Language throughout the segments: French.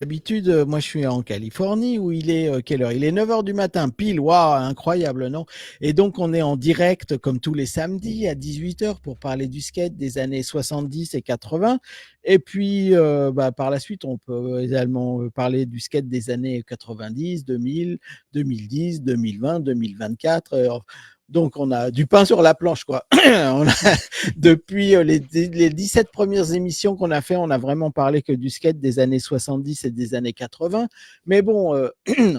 D'habitude, moi je suis en Californie où il est quelle heure? Il est 9 heures du matin, pile, waouh, incroyable, non? Et donc on est en direct comme tous les samedis à 18 heures pour parler du skate des années 70 et 80. Et puis par la suite, on peut également parler du skate des années 90, 2000, 2010, 2020, 2024. Donc on a du pain sur la planche, quoi. On a, depuis les 17 premières émissions qu'on a fait, on a vraiment parlé que du skate des années 70 et des années 80. Mais bon,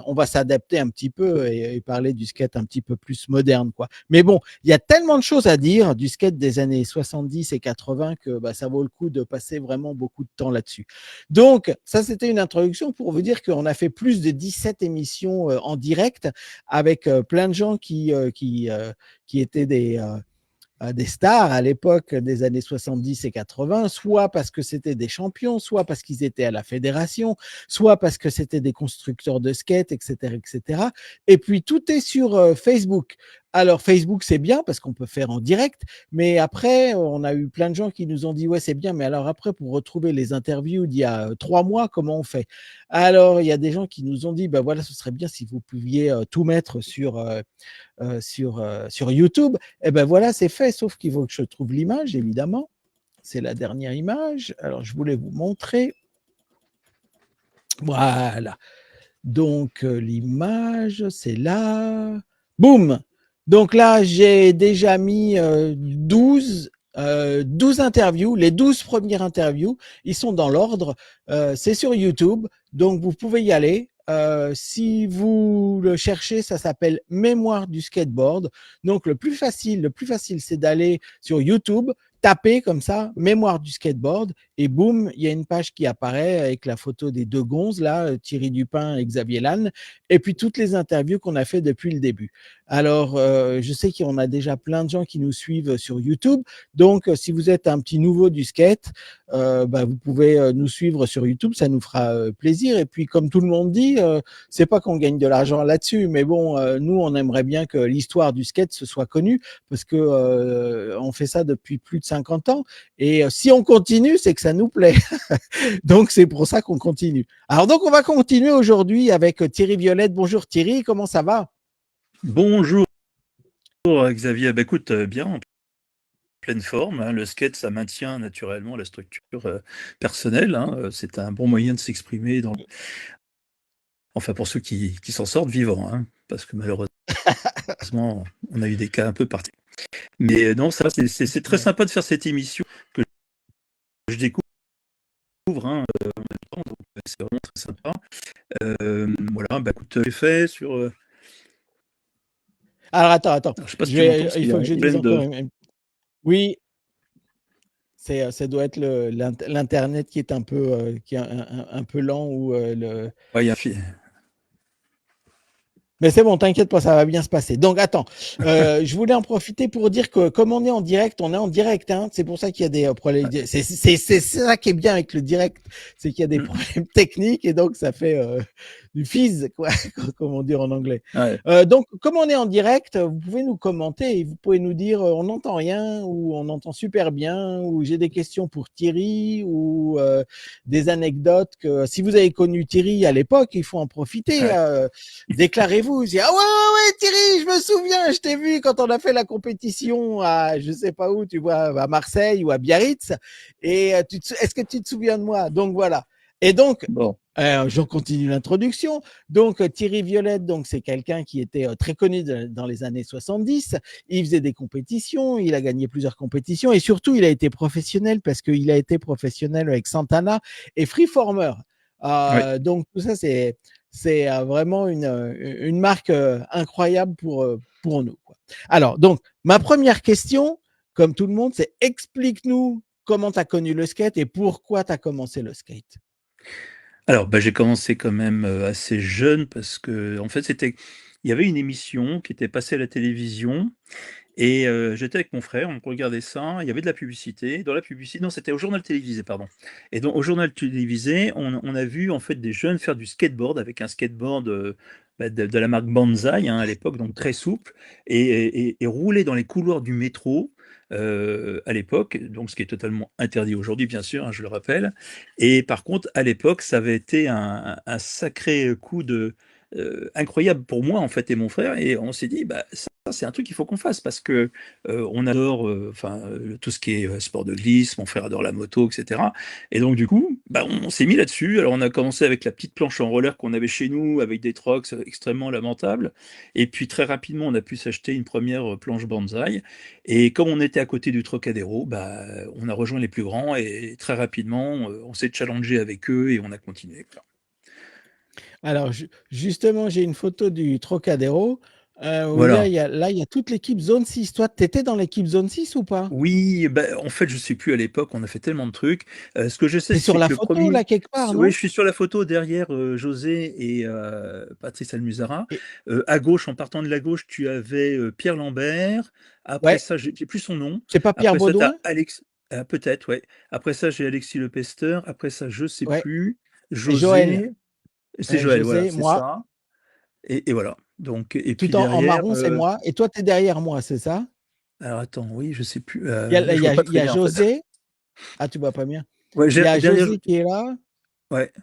on va s'adapter un petit peu et parler du skate un petit peu plus moderne, quoi. Mais bon, il y a tellement de choses à dire du skate des années 70 et 80 que ça vaut le coup de passer vraiment beaucoup de temps là-dessus. Donc, ça, c'était une introduction pour vous dire qu'on a fait plus de 17 émissions en direct avec plein de gens qui étaient des stars à l'époque des années 70 et 80, soit parce que c'était des champions, soit parce qu'ils étaient à la fédération, soit parce que c'était des constructeurs de skate, etc., etc. Et puis tout est sur Facebook. Alors Facebook c'est bien parce qu'on peut faire en direct, mais après on a eu plein de gens qui nous ont dit ouais c'est bien, mais alors après pour retrouver les interviews d'il y a 3 mois, comment on fait? Alors il y a des gens qui nous ont dit bah voilà ce serait bien si vous pouviez tout mettre sur YouTube. Et ben voilà, c'est fait, sauf qu'il faut que je trouve l'image, évidemment. C'est la dernière image. Alors, je voulais vous montrer. Voilà. Donc, l'image, c'est là. Boum. Donc là, j'ai déjà mis 12 interviews, les 12 premières interviews, ils sont dans l'ordre. C'est sur YouTube, donc vous pouvez y aller. Si vous le cherchez, ça s'appelle Mémoire du skateboard. Donc le plus facile, c'est d'aller sur YouTube, taper comme ça Mémoire du skateboard et boum, il y a une page qui apparaît avec la photo des deux gonzes là, Thierry Dupin et Xavier Lannes, et puis toutes les interviews qu'on a fait depuis le début. Alors, je sais qu'on a déjà plein de gens qui nous suivent sur YouTube. Donc, si vous êtes un petit nouveau du skate, vous pouvez nous suivre sur YouTube, ça nous fera plaisir. Et puis, comme tout le monde dit, c'est pas qu'on gagne de l'argent là-dessus, mais bon, nous, on aimerait bien que l'histoire du skate se soit connue parce que on fait ça depuis plus de 50 ans. Et si on continue, c'est que ça nous plaît. Donc, c'est pour ça qu'on continue. Alors, donc, on va continuer aujourd'hui avec Thierry Violette. Bonjour Thierry, comment ça va? Bonjour Xavier, écoute, bien, en pleine forme, hein. Le skate, ça maintient naturellement la structure personnelle, hein. C'est un bon moyen de s'exprimer enfin pour ceux qui s'en sortent vivants, hein, parce que malheureusement, on a eu des cas un peu particuliers. Mais non, ça, c'est très Ouais. sympa de faire cette émission que je découvre, hein, en même temps, donc c'est vraiment très sympa. Voilà, écoute, j'ai fait sur. Alors, attends. Alors, je sais pas si tu m'entends, parce Il qu'il y faut a que je une dise peine encore de. Oui, ça doit être l'internet qui est un peu qui est un peu lent ou le. Ouais, il y a Mais c'est bon, t'inquiète pas, ça va bien se passer. Donc attends, je voulais en profiter pour dire que comme on est en direct, hein, c'est pour ça qu'il y a des problèmes. C'est ça qui est bien avec le direct, c'est qu'il y a des problèmes techniques et donc ça fait du fizz, quoi, comme on dit en anglais. ouais. Donc comme on est en direct, vous pouvez nous commenter et vous pouvez nous dire on n'entend rien ou on entend super bien ou j'ai des questions pour Thierry ou des anecdotes que si vous avez connu Thierry à l'époque, il faut en profiter. Ouais. Déclarez-vous. Ah ouais, Thierry, je me souviens, je t'ai vu quand on a fait la compétition à je sais pas où, tu vois, à Marseille ou à Biarritz. Et est-ce que tu te souviens de moi? Donc voilà. Et donc, Bon. je continue l'introduction. Donc, Thierry Violette, donc c'est quelqu'un qui était très connu dans les années 70. Il faisait des compétitions, il a gagné plusieurs compétitions et surtout, il a été professionnel parce qu'il a été professionnel avec Santana et Freeformer. Oui. Donc, tout ça, c'est vraiment une marque incroyable pour nous, quoi. Alors, donc, ma première question, comme tout le monde, c'est explique-nous comment tu as connu le skate et pourquoi tu as commencé le skate. Alors, j'ai commencé quand même assez jeune parce que, en fait, il y avait une émission qui était passée à la télévision Et j'étais avec mon frère, on regardait ça, il y avait de la publicité. Dans la publicité, non, c'était au journal télévisé, pardon. Et donc, au journal télévisé, on a vu en fait des jeunes faire du skateboard avec un skateboard de la marque Banzai hein, à l'époque, donc très souple, et rouler dans les couloirs du métro. À l'époque, donc ce qui est totalement interdit aujourd'hui, bien sûr, hein, je le rappelle. Et par contre, à l'époque, ça avait été un sacré coup de incroyable pour moi en fait et mon frère, et on s'est dit, bah ça c'est un truc qu'il faut qu'on fasse parce que on adore enfin tout ce qui est sport de glisse, mon frère adore la moto, etc. Et donc du coup, bah, on s'est mis là-dessus. Alors on a commencé avec la petite planche en roller qu'on avait chez nous, avec des trucks extrêmement lamentables. Et puis très rapidement, on a pu s'acheter une première planche Banzai. Et comme on était à côté du Trocadéro, bah, on a rejoint les plus grands et très rapidement, on s'est challengé avec eux et on a continué, quoi. Alors justement, j'ai une photo du Trocadéro, où Voilà. là, il y a toute l'équipe zone 6. Toi, tu étais dans l'équipe zone 6 ou pas? Oui, bah, en fait, je sais plus à l'époque, on a fait tellement de trucs. Ce que je sais, Tu es sur c'est la que le photo premier, là quelque part, oui, non? je suis sur la photo derrière José et Patrice Almusara. Et À gauche, en partant de la gauche, tu avais Pierre Lambert. Après ouais, ça, j'ai plus son nom. c'est pas Pierre Après ça, tu as Baudouin? Alex. Peut-être, ouais. Après ça, j'ai Alexis Le Pesteur. Après ça, je sais Ouais, plus. et Joël, José. C'est Joël, voilà, José, c'est moi, ça. Et voilà. Donc, et puis tout en derrière. marron, c'est moi et toi, tu es derrière moi, c'est ça? Alors attends, oui, je sais plus. Il Là, je vois pas il très y a bien en fait. José. Ah, tu vois pas bien. Ouais, Il y a derrière. José qui est là Ouais.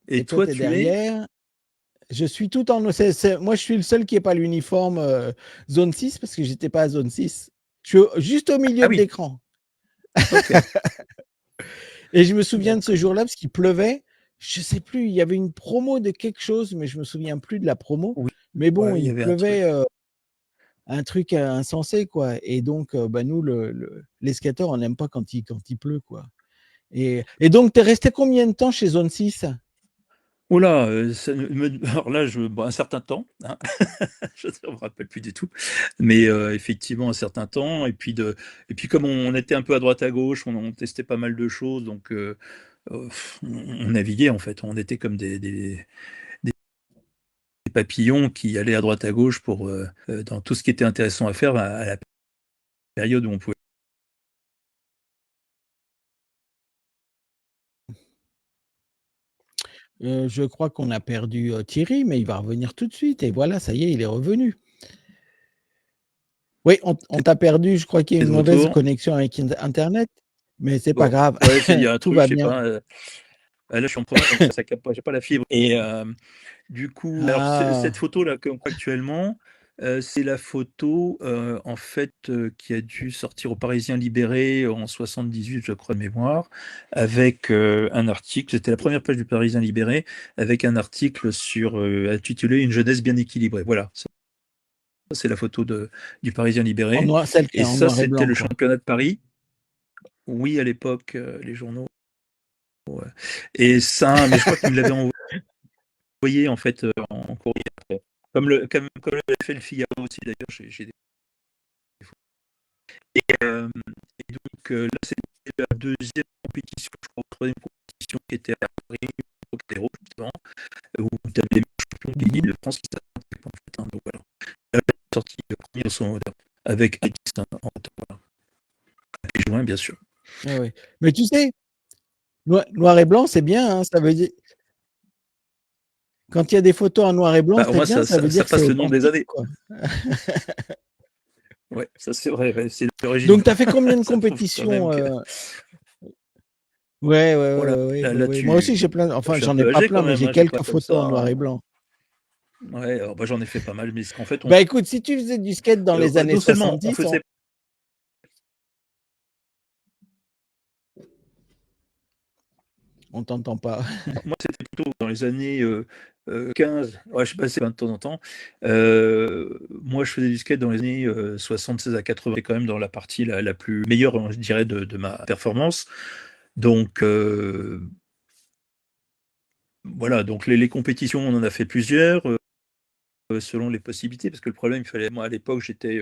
Et et toi, toi, tu es tu es? derrière. Je suis tout en moi, je suis le seul qui est pas l'uniforme, zone 6 parce que j'étais pas à zone 6. Je suis juste au Ah milieu de oui, l'écran. ok. Et je me souviens de ce D'accord. jour-là parce qu'il pleuvait. Je sais plus, il y avait une promo de quelque chose, mais je me souviens plus de la promo. Oui, Mais bon, ouais, il y il avait un pleuvait, truc. un truc insensé, quoi. Et donc, bah, nous, les skateurs, on n'aime pas quand il pleut, quoi. Et donc, tu es resté combien de temps chez Zone 6? Oh là, alors là, bon, un certain temps, hein. Je ne me rappelle plus du tout, mais effectivement un certain temps. Et puis comme on était un peu à droite à gauche, on testait pas mal de choses, donc on naviguait en fait. On était comme des papillons qui allaient à droite à gauche pour dans tout ce qui était intéressant à faire à la période où on pouvait. Je crois qu'on a perdu, Thierry, mais il va revenir tout de suite et voilà, ça y est, il est revenu. Oui, on t'a perdu, je crois qu'il y a De une mauvaise retour. connexion avec internet, mais c'est pas Bon, grave, ouais, il y a un tout truc, va je sais bien. pas. Là, je suis en province, donc ça capte pas, j'ai pas la fibre. Et du coup, alors cette Ah, photo-là qu'on voit actuellement, c'est la photo en fait qui a dû sortir au Parisien Libéré en 78, je crois de mémoire, avec un article. C'était la première page du Parisien Libéré, avec un article sur intitulé Une jeunesse bien équilibrée. Voilà, ça, c'est la photo du Parisien en Libéré. noir, celle qui est Et en ça, noir et c'était blanc, le quoi. championnat de Paris. Oui, à l'époque, les journaux. Ouais. Et ça, mais je crois qu'il me l'avait envoyé en fait en courrier après. Comme l'avait fait le Figaro aussi d'ailleurs, j'ai des photos. Et donc là, c'était la deuxième compétition, je crois, troisième compétition qui était à Paris, au Trocadéro, justement, où tu avais les champions de pays Mmh. de France qui s'affrontaient en fait. Hein, donc voilà. Là, elle est sortie premier de son hauteur, avec Alex hein, en hauteur, voilà. Et joint, bien sûr. Ouais, ouais. Mais tu sais, noir et blanc, c'est bien, hein, ça veut dire quand il y a des photos en noir et blanc, Bah, au c'est moins, bien, ça veut ça dire que c'est passe le nom des authentique, années. quoi. Ouais, ça c'est vrai, ouais, c'est l'origine. Donc tu as fait combien de Ça prouve quand compétitions, même que. Ouais, ouais, Voilà, ouais, ouais, ouais, là, ouais. Moi aussi, j'ai plein je enfin, suis un j'en ai peu pas âgé plein, quand mais même, j'ai hein, j'ai pas quelques comme photos en noir ça. et blanc. Ouais, alors, bah, j'en ai fait pas mal, mais en fait, Bah, écoute, si tu faisais du skate dans les années non seulement on 70, faisait. on t'entend pas. Moi, c'était plutôt dans les années 15, ouais, je sais pas, c'est de temps en temps. Moi, je faisais du skate dans les années 76 à 80, et quand même dans la partie la plus meilleure, hein, je dirais, de ma performance. Donc, voilà, donc les compétitions, on en a fait plusieurs. Selon les possibilités, parce que le problème, il fallait, moi à l'époque, j'étais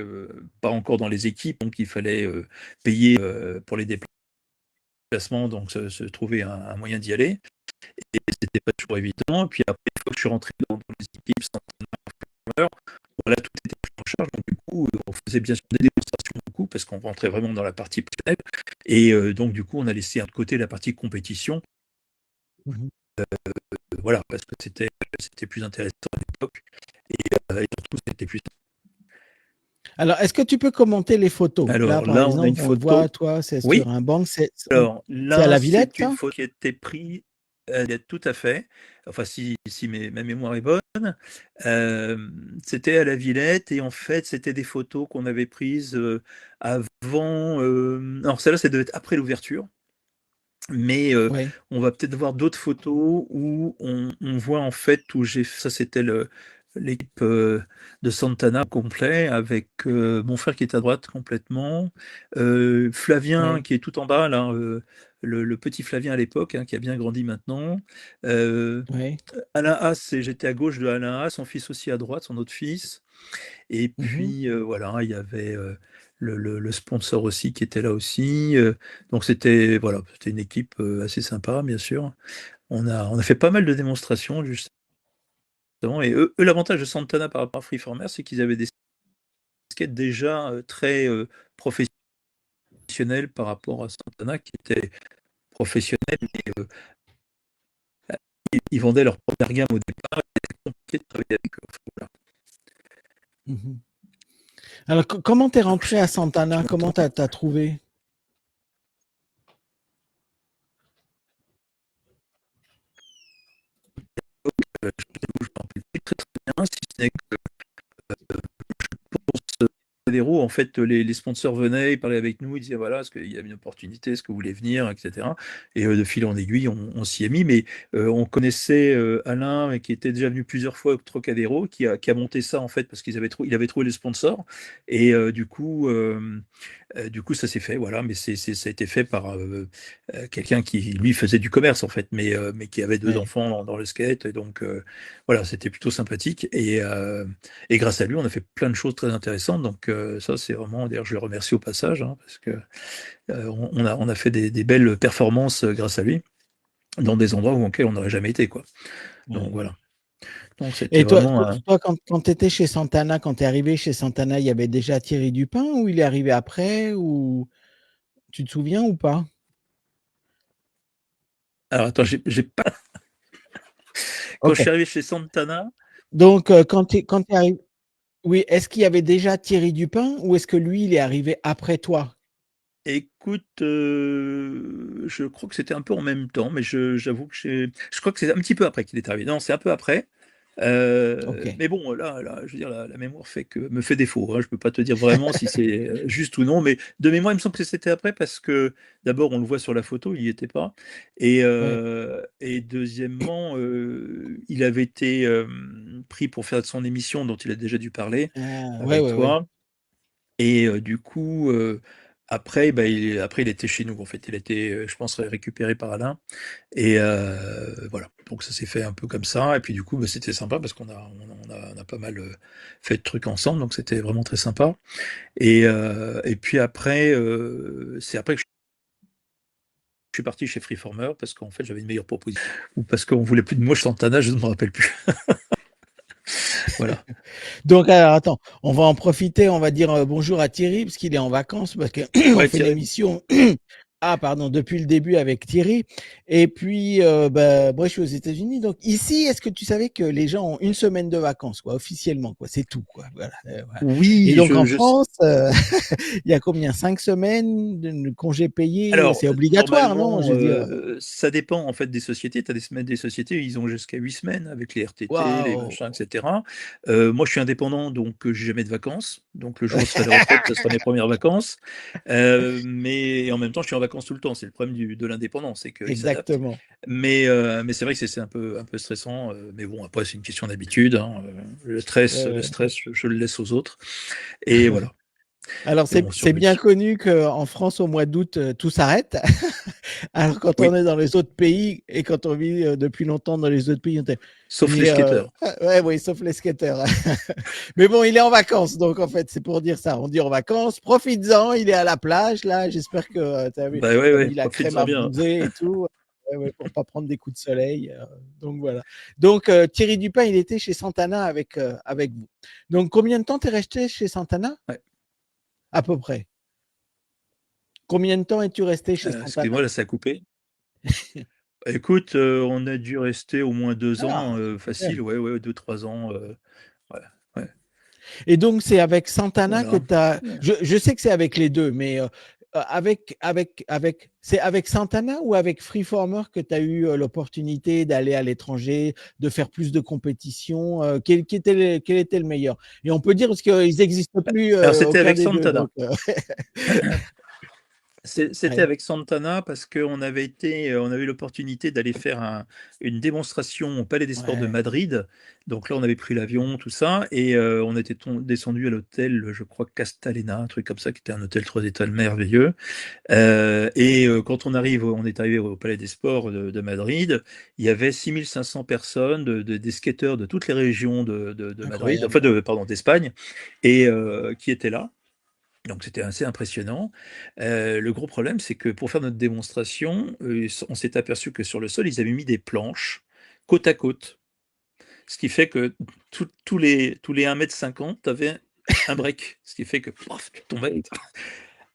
pas encore dans les équipes, donc il fallait payer pour les déplacements, donc se trouver un moyen d'y aller. Et c'était pas toujours évident. Et puis après, une fois que je suis rentré dans les équipes sans entraîneur, voilà, tout était pris en charge. Donc du coup, on faisait faisait bien sûr des démonstrations beaucoup parce qu'on rentrait vraiment dans la partie professionnelle. Et donc, du coup, on a laissé de côté la partie compétition. Mhm. Voilà, parce que c'était plus intéressant à l'époque. Et surtout, c'était plus. Alors, est-ce que tu peux commenter les photos? Là, Alors par là, on a une exemple, on le voit, photo. toi, c'est Oui, sur un banc. alors C'est à là, la Villette, c'est une ça? photo qui a été prise, tout à fait. Enfin, si ma mémoire est bonne. C'était à la Villette et en fait, c'était des photos qu'on avait prises avant. Alors, celle-là, ça devait être après l'ouverture. Mais Oui, on va peut-être voir d'autres photos où on voit en fait où ça c'était l'équipe de Santana au complet avec mon frère qui est à droite complètement, Flavien oui, qui est tout en bas là, le petit Flavien à l'époque hein, qui a bien grandi maintenant. Euh, oui. Alain Haas, j'étais à gauche de Alain Haas, son fils aussi à droite, son autre fils. Et Mhm. puis voilà, il y avait le sponsor aussi qui était là aussi. Donc c'était voilà, c'était une équipe assez sympa, bien sûr. On a fait pas mal de démonstrations justement. Et eux, l'avantage de Santana par rapport à Freeformer, c'est qu'ils avaient des skates déjà très professionnels par rapport à Santana qui était professionnel. Mais ils vendaient leur première gamme au départ. Et c'était compliqué de travailler avec eux. Voilà. Mhm. Alors, comment t'es Alors, rentré à Santana? tu Comment m'entends? t'as trouvé? Je m'en rappelle plus très très bien, si ce n'est que Fédéraux, en fait, les sponsors venaient, ils parlaient avec nous, ils disaient voilà, est-ce qu'il y a une opportunité, est-ce que vous voulez venir, etc. Et de fil en aiguille, on s'y est mis, mais on connaissait Alain, qui était déjà venu plusieurs fois au Trocadéro, qui a monté ça en fait parce il avait trouvé les sponsors, et du coup, ça s'est fait, voilà, mais ça a été fait par quelqu'un qui lui faisait du commerce en fait, mais qui avait deux Oui, enfants dans le skate, et donc voilà, c'était plutôt sympathique, et grâce à lui, on a fait plein de choses très intéressantes. Donc ça, c'est vraiment, d'ailleurs, je le remercie au passage, hein, parce que on a fait des belles performances grâce à lui, dans des endroits où auxquels on n'aurait jamais été, quoi. Donc oui. voilà. Donc c'était Et toi, vraiment toi, quand tu étais chez Santana, quand tu es arrivé chez Santana, il y avait déjà Thierry Dupin ou il est arrivé après ou tu te souviens ou pas? Alors attends, j'ai pas. Quand je Ok. suis arrivé chez Santana, Donc, quand tu arrivé, oui, est-ce qu'il y avait déjà Thierry Dupin ou est-ce que lui, il est arrivé après toi? écoute, je crois que c'était un peu en même temps, mais j'avoue que je crois que c'est un petit peu après qu'il est arrivé. Non, c'est un peu après. Ok. Mais bon, là, je veux dire, la mémoire me fait défaut, hein. Je peux pas te dire vraiment si c'est juste ou non, mais de mémoire, il me semble que c'était après parce que d'abord, on le voit sur la photo, il n'y était pas, Ouais. et deuxièmement, il avait été pris pour faire son émission dont il a déjà dû parler Ah, ouais, avec ouais, ouais. toi, et du coup. Après, bah, après, il était chez nous, en fait. Il a été, je pense, récupéré par Alain. Et voilà, donc ça s'est fait un peu comme ça. Et puis du coup, bah, c'était sympa parce qu'on a pas mal fait de trucs ensemble, donc c'était vraiment très sympa. Et puis après, c'est après que je suis parti chez Freeformer parce qu'en fait j'avais une meilleure proposition. Ou parce qu'on voulait plus de moi chez Santana, je ne me rappelle plus. Voilà. Donc, alors, attends, on va en profiter, on va dire bonjour à Thierry, parce qu'il est en vacances, parce qu'on Ouais, fait Thierry. l'émission. Ah, pardon, depuis le début avec Thierry. Et puis, bah, moi, je suis aux États-Unis. Donc, ici, est-ce que tu savais que les gens ont une semaine de vacances, quoi, officiellement, quoi, c'est tout, quoi. Voilà, voilà. Et Oui, donc, en France, il y a combien? 5 semaines de congés payés? alors, C'est obligatoire, non? Je normalement, veux dire, ça dépend en fait des sociétés. Tu as des semaines des sociétés, ils ont jusqu'à 8 semaines avec les RTT, les waouh! machins, etc. Moi, je suis indépendant, donc j'ai jamais de vacances. Donc le jour où je serai de retraite, ce sera mes premières vacances. Mais en même temps, je suis en vacances tout le temps. C'est le problème de l'indépendant, c'est qu'il s'adapte. Exactement. Mais c'est vrai que c'est un peu stressant. Mais bon, après, c'est une question d'habitude, hein. Le stress, Ouais, le ouais. stress, je le laisse aux autres. Et voilà. Alors, Et on c'est bien survit. connu qu'en France, au mois d'août, tout s'arrête. Alors, quand on Oui, est dans les autres pays et quand on vit depuis longtemps dans les autres pays, on dit, sauf les mais skateurs. ouais, oui, sauf les skateurs. Mais bon, il est en vacances, donc en fait, c'est pour dire ça. On dit en vacances, profites-en, il est à la plage, là. J'espère que tu as vu, Bah ouais, t'as ouais, mis la crème profites-en à bien. bronzer et tout. Ouais, ouais, pour pas prendre des coups de soleil. Donc voilà. Donc Thierry Dupin, il était chez Santana avec vous. Donc combien de temps t'es resté chez Santana? Ouais. à peu près. Combien de temps es-tu resté chez Excusez-moi, Santana? là, ça a coupé. Écoute, on a dû rester au moins 2 Ah, ans, super. facile, ouais, ouais, 2-3 ans, ouais, ouais, Et donc, c'est avec Santana que voilà. tu as. Je sais que c'est avec les deux, mais c'est avec Santana ou avec Freeformer que tu as eu l'opportunité d'aller à l'étranger, de faire plus de compétitions quel était le meilleur? Et on peut dire parce qu'ils n'existent plus Alors c'était aucun avec des deux. Santana. Donc, C'était ouais, avec Santana parce qu'on avait été, on avait eu l'opportunité d'aller faire une démonstration au Palais des Sports de ouais, Madrid. Donc là, on avait pris l'avion, tout ça, et on était descendu à l'hôtel, je crois Castalena, un truc comme ça, qui était un hôtel 3 étoiles merveilleux. Quand on est arrivé au Palais des Sports de Madrid, il y avait 6500 personnes, des skateurs de toutes les régions de Madrid, enfin incroyable. pardon, d'Espagne, qui étaient là. Donc c'était assez impressionnant. Le gros problème, c'est que pour faire notre démonstration, on s'est aperçu que sur le sol, ils avaient mis des planches côte à côte. Ce qui fait que tous les 1,50 m, tu avais un break. Ce qui fait que paf, tu tombais.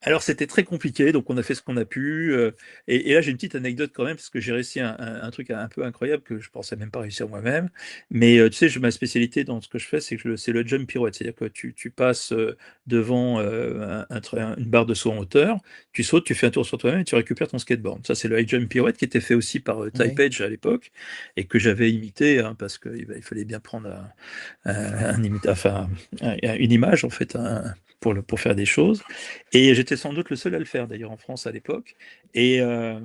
Alors c'était très compliqué, donc on a fait ce qu'on a pu. Et là j'ai une petite anecdote quand même, parce que j'ai réussi un truc un peu incroyable que je pensais même pas réussir moi-même. Mais tu sais, ma spécialité dans ce que je fais, c'est le jump pirouette. C'est-à-dire que tu passes devant une barre de saut en hauteur, tu sautes, tu fais un tour sur toi-même et tu récupères ton skateboard. Ça, c'est le high jump pirouette qui était fait aussi par Type Ouais, Edge à l'époque, et que j'avais imité, hein, parce qu'il fallait bien prendre une image en fait, pour faire des choses. Et j'étais sans doute le seul à le faire d'ailleurs en France à l'époque. Et, euh,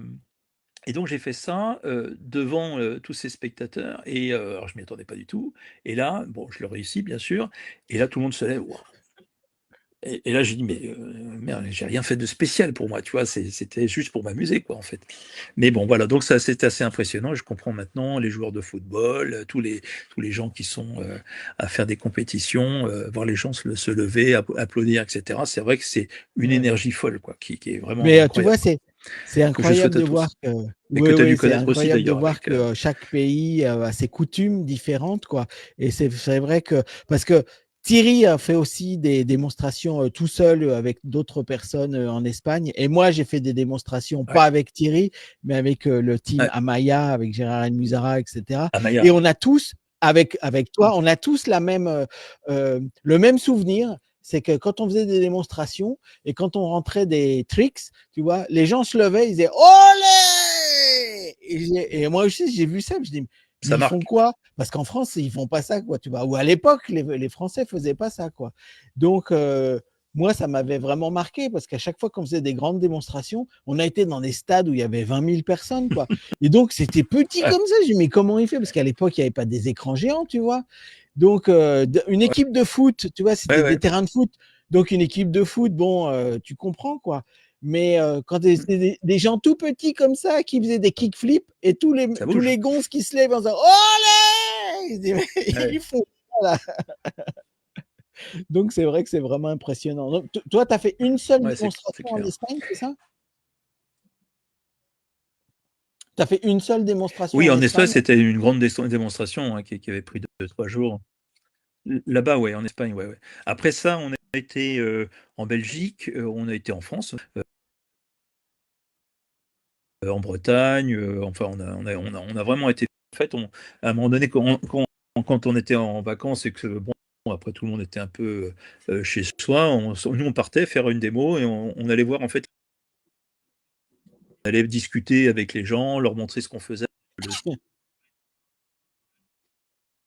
et donc j'ai fait ça devant tous ces spectateurs. Et alors je m'y attendais pas du tout. Et là, bon, je le réussis bien sûr. Et là, tout le monde se lève. Waouh. Et là, j'ai dit, mais merde, j'ai rien fait de spécial pour moi, tu vois, c'était juste pour m'amuser, quoi, en fait. Mais bon, voilà, donc ça, c'est assez impressionnant. Je comprends maintenant les joueurs de football, tous les gens qui sont à faire des compétitions, voir les gens se lever, applaudir, etc. C'est vrai que c'est une ouais. énergie folle, quoi, qui est vraiment Mais tu incroyable, vois, quoi, c'est que je incroyable souhaite à de voir tous. que Et que oui, tu as dû oui, c'est connaître aussi, incroyable de d'ailleurs, voir avec. que chaque pays a ses coutumes différentes, quoi. Et c'est vrai que parce que Thierry a fait aussi des démonstrations tout seul avec d'autres personnes en Espagne. Et moi, j'ai fait des démonstrations Ouais, pas avec Thierry, mais avec le team ouais, Amaya, avec Gérard Musara, etc. Et Amaya. on a tous, avec toi, on a tous le même souvenir. C'est que quand on faisait des démonstrations et quand on rentrait des tricks, tu vois, les gens se levaient, ils disaient olé et moi aussi j'ai vu ça, je dis mais Ça ils font marque. quoi? Parce qu'en France ils font pas ça quoi, tu vois. Ou à l'époque les Français faisaient pas ça quoi. Donc moi ça m'avait vraiment marqué parce qu'à chaque fois qu'on faisait des grandes démonstrations, on a été dans des stades où il y avait 20 000 personnes quoi. Et donc c'était petit Ouais, comme ça. Je dis mais comment il fait? Parce qu'à l'époque il n'y avait pas des écrans géants, tu vois. Donc une ouais, équipe de foot, tu vois, c'était ouais, des ouais. terrains de foot. Donc une équipe de foot, bon, tu comprends quoi. Mais quand c'est des gens tout petits comme ça qui faisaient des kickflips et Ça tous bouge. les gonzes qui se lèvent en disant Olé! Ils se disent, mais Ouais, ils font quoi là? Donc c'est vrai que c'est vraiment impressionnant. Donc toi, tu as fait une seule ouais, c'est démonstration en clair. Espagne, c'est ça? Tu as fait une seule démonstration Oui, en en Espagne, Espagne? c'était une grande démonstration, hein, qui avait pris 2-3 jours. Là-bas, ouais, en Espagne, ouais, ouais. Après ça, on a été en Belgique, on a été en France, en Bretagne, enfin, on a vraiment été. En fait, à un moment donné, quand on était en vacances et que, bon, après tout le monde était un peu chez soi, nous, on partait faire une démo et on allait voir, en fait, on allait discuter avec les gens, leur montrer ce qu'on faisait, le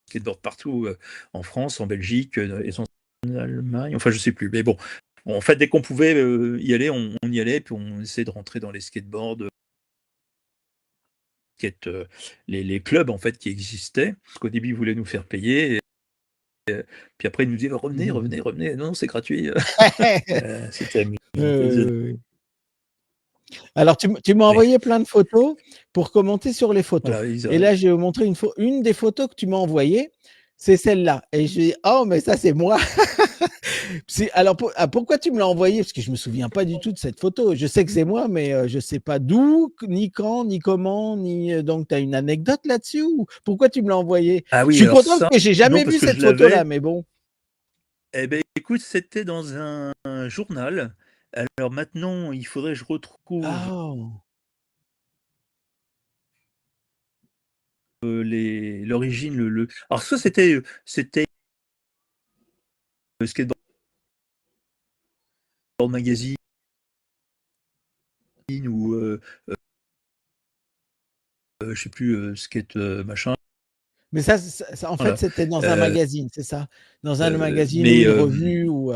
skateboard partout en France, en Belgique, essentiellement en Allemagne, enfin je sais plus. Mais bon, en fait, dès qu'on pouvait y aller, on y allait, puis on essayait de rentrer dans les skateboards, les clubs en fait qui existaient. Parce qu'au début, ils voulaient nous faire payer, puis après ils nous disaient revenez, Mmh. revenez, revenez. Non, non, c'est gratuit. C'était amusant. Oui. Alors, tu m'as Ouais. envoyé plein de photos pour commenter sur les photos. Voilà, Et là, je vais vous montrer une des photos que tu m'as envoyées, c'est celle-là. Et je dis, oh, mais ça, c'est moi. Alors, pourquoi tu me l'as envoyé? Parce que je me souviens pas du tout de cette photo. Je sais que c'est moi, mais je sais pas d'où, ni quand, ni comment, ni. Donc, tu as une anecdote là-dessus ou pourquoi tu me l'as envoyé? Ah Je oui, suis alors content parce ça, que j'ai non, jamais parce vu que je cette photo-là, l'avais. mais bon. Eh ben, écoute, c'était dans un journal. Alors maintenant, il faudrait que je retrouve Oh! l'origine, alors soit c'était Skateboard Magazine ou je sais plus, Skate machin. Mais en fait, Voilà. c'était dans un Euh, magazine, c'est ça? Dans un magazine ou mais une revue ou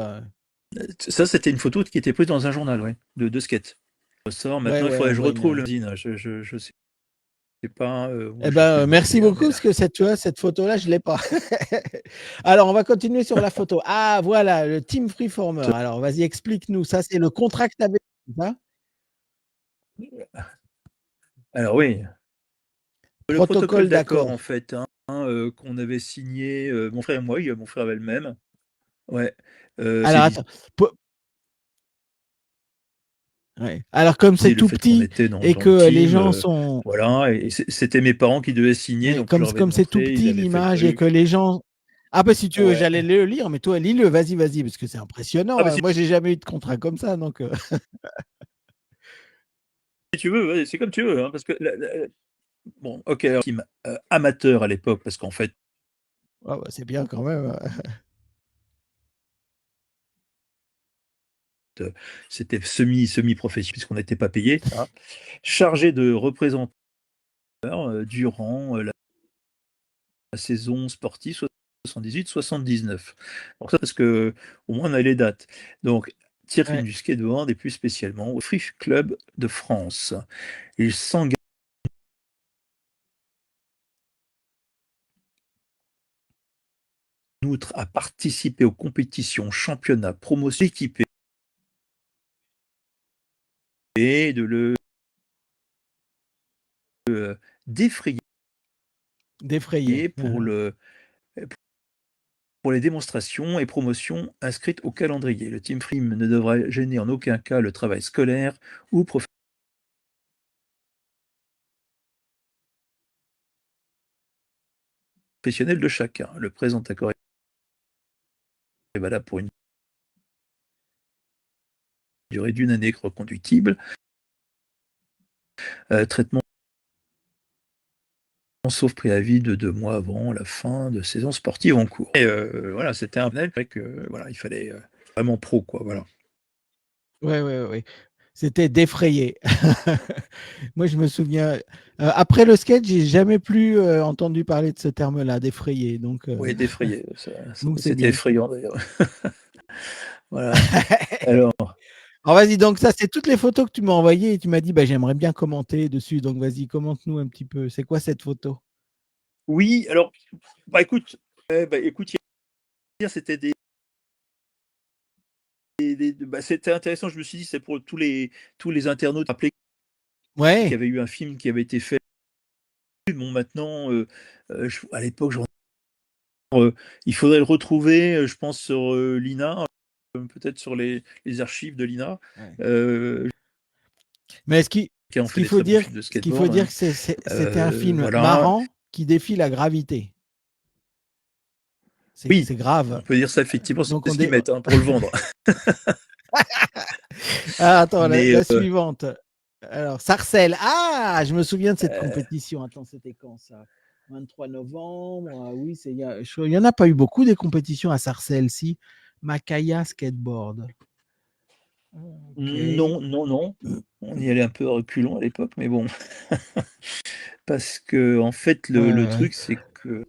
ça, c'était une photo qui était prise dans un journal, ouais, de skate. Ressort. ouais, Maintenant, il ouais, faudrait on que je voit retrouve une. le magazine. Je sais pas où Eh j'ai pu ben, le merci retrouver là, beaucoup mais parce que tu vois, cette photo-là, je l'ai pas. Alors, on va continuer sur la photo. Ah, voilà, le Team Freeformer. Alors, vas-y, explique-nous. Ça, c'est le contrat que tu avais, c'est ça? alors oui, le protocole Protocole d'accord d'accord. en fait, hein, qu'on avait signé, mon frère et moi. Mon frère avait le même. Ouais, c'est Alors, disait attends. Po- ouais. Alors, comme c'est le tout fait qu'on petit était dans et dans le que les team, gens sont, voilà, et c'était mes parents qui devaient signer, ouais, donc je leur avais comme c'est tout montré, ils petit avaient fait le l'image et que truc. les gens. Ah, bah, si tu veux, Ouais. j'allais le lire, mais toi, lis-le. Vas-y, vas-y, parce que c'est Ah impressionnant. bah, si Moi, j'ai jamais eu de contrat comme ça, donc. tu veux, ouais, c'est comme tu veux, hein, parce que bon, OK, alors team, amateur à l'époque, parce qu'en fait, Ah, bah, c'est bien quand même. heu, c'était semi-professionnel puisqu'on n'était pas payé, hein, chargé de représentants, durant, la saison sportive 78-79. Alors ça, parce que au moins on a les dates. Donc, Thierry Ouais. du skateboard et plus spécialement au Free Club de France. Il s'engage en outre à participer aux compétitions, championnats, promotions équipées et de le défrayer Défrayé. pour les démonstrations et promotions inscrites au calendrier. Le Team Free ne devra gêner en aucun cas le travail scolaire ou professionnel de chacun. Le présent accord est valable pour une durée d'une année reconductible. Traitement sauf préavis de 2 mois avant la fin de saison sportive en cours. Et voilà, c'était un panel, fait que voilà, il fallait, vraiment pro, quoi, voilà. Ouais, ouais, ouais, ouais. C'était défrayé. Moi, je me souviens, après le skate, j'ai jamais plus, entendu parler de ce terme-là, défrayé, Oui, défrayé, donc c'est c'était bien. effrayant d'ailleurs. Voilà. Alors Alors vas-y, donc ça, c'est toutes les photos que tu m'as envoyées et tu m'as dit: «Bah, j'aimerais bien commenter dessus», donc vas-y, commente-nous un petit peu. C'est quoi cette photo? oui, alors, bah, écoute, hier, c'était c'était intéressant, je me suis dit: «C'est pour tous les internautes», rappeler qu'il y Ouais, avait eu un film qui avait été fait. Bon, maintenant, à l'époque, il faudrait le retrouver, je pense sur, l'INA, peut-être sur les archives de l'INA. ouais. Heu, Mais ce qui qui ont ce fait qu'il des faut très bons dire films de ce qu'il faut skateboard, dire hein. que c'était un film Voilà. marrant qui défie la gravité. Oui, C'est grave. on peut dire ça effectivement, c'est Donc on ce qu'ils dé mettent, hein, pour le vendre. Ah, attends, Mais, la suivante. Alors, Sarcelles. Ah, je me souviens de cette compétition. Attends, c'était quand ça? 23 novembre. Ah oui, il y en a pas eu beaucoup des compétitions à Sarcelles, si. Macaya Skateboard. Ok. non, non, non, on y allait un peu à reculons à l'époque, mais bon. Parce qu'en fait, Ouais, le ouais. truc, c'est que,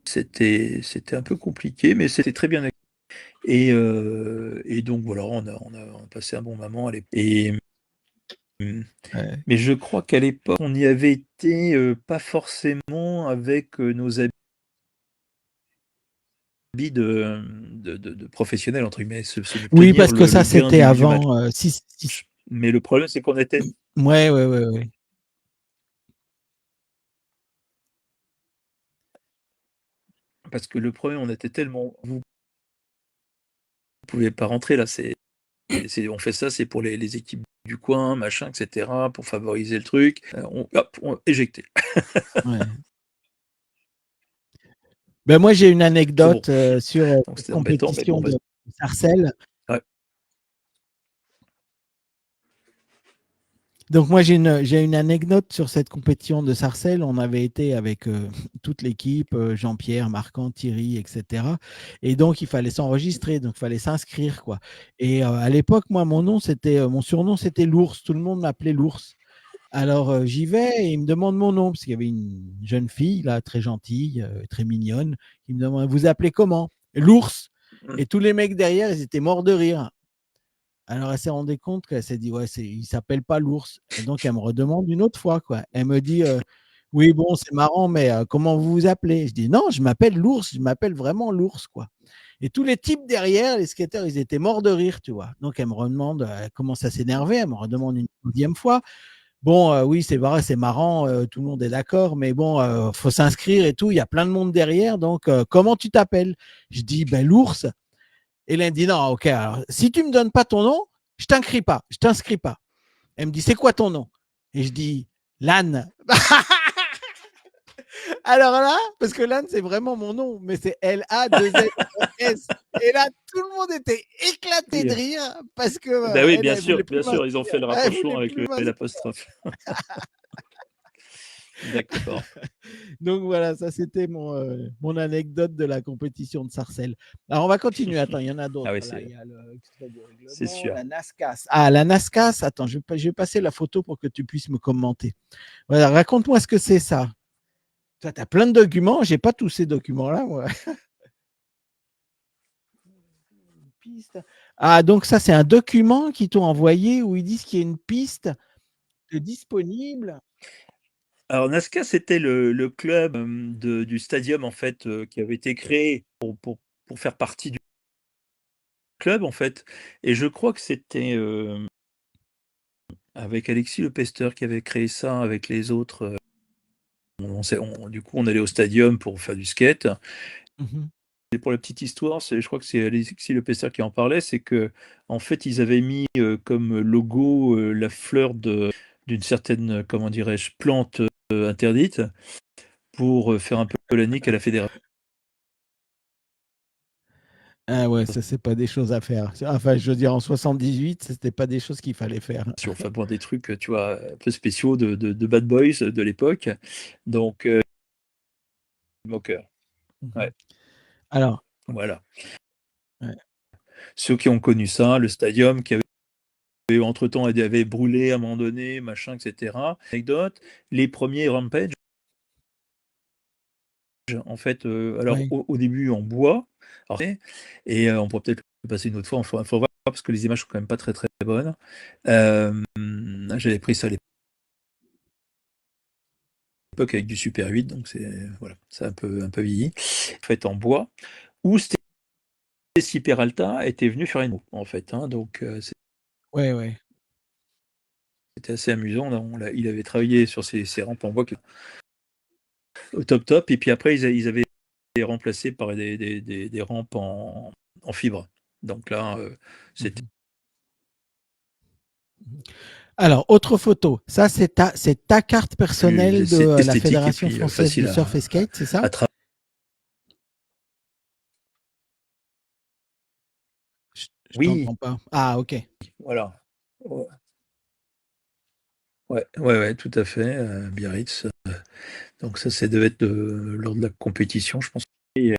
c'était un peu compliqué, mais c'était très bien. Et donc voilà, on a passé un bon moment à l'époque. Et Ouais. mais je crois qu'à l'époque, on y avait été, pas forcément avec, nos habits de «professionnels» entre guillemets, se nous Oui, tenir parce que le ça, gain c'était du match. avant. Mais le problème, c'est qu'on était Ouais, ouais, ouais, ouais. parce que le problème, on était tellement: «Vous pouvez pas rentrer là, on fait ça, c'est pour les équipes du coin, machin, et cetera, pour favoriser le truc». On hop, éjecté. Ouais. Ben moi, j'ai une Bon, anecdote sur donc cette c'était embêtant, mais compétition bon, de vas-y. sarcelles. Ouais. Donc moi, j'ai une anecdote sur cette compétition de sarcelles. On avait été avec toute l'équipe, Jean-Pierre, Marquand, Thierry, etc. Et donc, il fallait s'enregistrer, donc il fallait s'inscrire, quoi. Et à l'époque, moi, mon surnom, c'était l'ours. Tout le monde m'appelait l'ours. Alors, j'y vais et il me demande mon nom, parce qu'il y avait une jeune fille, là, très gentille, très mignonne, qui me demande, vous appelez comment? L'ours. Et tous les mecs derrière, ils étaient morts de rire. Alors, elle s'est rendue compte qu'elle s'est dit, ouais, il s'appelle pas l'ours. Et donc, elle me redemande une autre fois, quoi. Elle me dit, oui, bon, c'est marrant, mais comment vous vous appelez? Je dis, non, je m'appelle l'ours, je m'appelle vraiment l'ours, quoi. Et tous les types derrière, les skateurs, ils étaient morts de rire, tu vois. Donc, elle me redemande, elle commence à s'énerver, elle me redemande une deuxième fois. Bon, oui, c'est vrai, c'est marrant, tout le monde est d'accord, mais bon, faut s'inscrire et tout, il y a plein de monde derrière, donc comment tu t'appelles? Je dis, ben l'ours. Et là, elle me dit, non, ok, alors, si tu me donnes pas ton nom, je t'inscris pas, je t'inscris pas. Elle me dit, c'est quoi ton nom? Et je dis, l'âne. Alors là, parce que l'âne, c'est vraiment mon nom, mais c'est L-A-2-N-E-S. Et là, tout le monde était éclaté de Oui, rire parce que bah oui, elle voulait plus bien sûr, ils ont fait m'inscrire. le Elle rapprochement voulait avec plus m'inscrire. l'apostrophe. D'accord. Donc voilà, ça c'était mon anecdote de la compétition de Sarcelles. Alors on va continuer. Attends, il y en a Ah d'autres. oui, Là, il y a l'extrait du c'est règlement, sûr. la NASCAS. Ah, la NASCAS. Attends, je vais passer la photo pour que tu puisses me commenter. Voilà, raconte-moi ce que c'est ça. Toi, tu as plein de documents. J'ai pas tous ces documents-là, moi. Piste. Ah, donc ça, c'est un document qu'ils t'ont envoyé où ils disent qu'il y a une piste de disponible. Alors Nazca, c'était le club du stadium en fait qui avait été créé pour faire partie du club en fait. Et je crois que c'était avec Alexis Le Pester qui avait créé ça avec les autres. Du coup, on allait au stadium pour faire du skate. Mhm. Et pour la petite histoire, je crois que c'est Alexis Le Pester qui en parlait, c'est que en fait, ils avaient mis comme logo la fleur d'une certaine, comment dirais-je, plante interdite pour faire un peu la nique à la fédération. Ah ouais, ça, c'est pas des choses à faire. Enfin, je veux dire, en 78, c'était pas des choses qu'il fallait faire. Enfin bon, des trucs, tu vois, un peu spéciaux de Bad Boys de l'époque. Donc, moqueur. Mhm. Ouais, Alors, voilà. ouais, Ceux qui ont connu ça, le stadium qui avait entre-temps avait brûlé à un moment donné, machin, etc. Anecdote, les premiers Rampage, en fait, alors ouais. au début en bois, alors, et on pourra peut-être le passer une autre fois, faut voir parce que les images sont quand même pas très très bonnes. J'avais pris ça à l'époque avec du Super 8, donc c'est voilà, c'est un peu vieilli. Fait en bois, où Stacy Peralta était venu faire une en fait, hein, donc Ouais, ouais. c'était assez amusant. Il avait travaillé sur ces rampes en bois au top top, et puis après ils avaient été remplacés par des rampes en fibre. Donc là, c'était Mhm. Alors, autre photo. Ça, c'est ta carte plus personnelle de la esthétique et Fédération puis française de facile surf et skate, c'est ça? à travailler. Je Oui, t'entends pas. Ah, ok. voilà. Ouais, ouais, tout à fait, Biarritz. Donc ça devait être lors de la compétition, je pense. Et,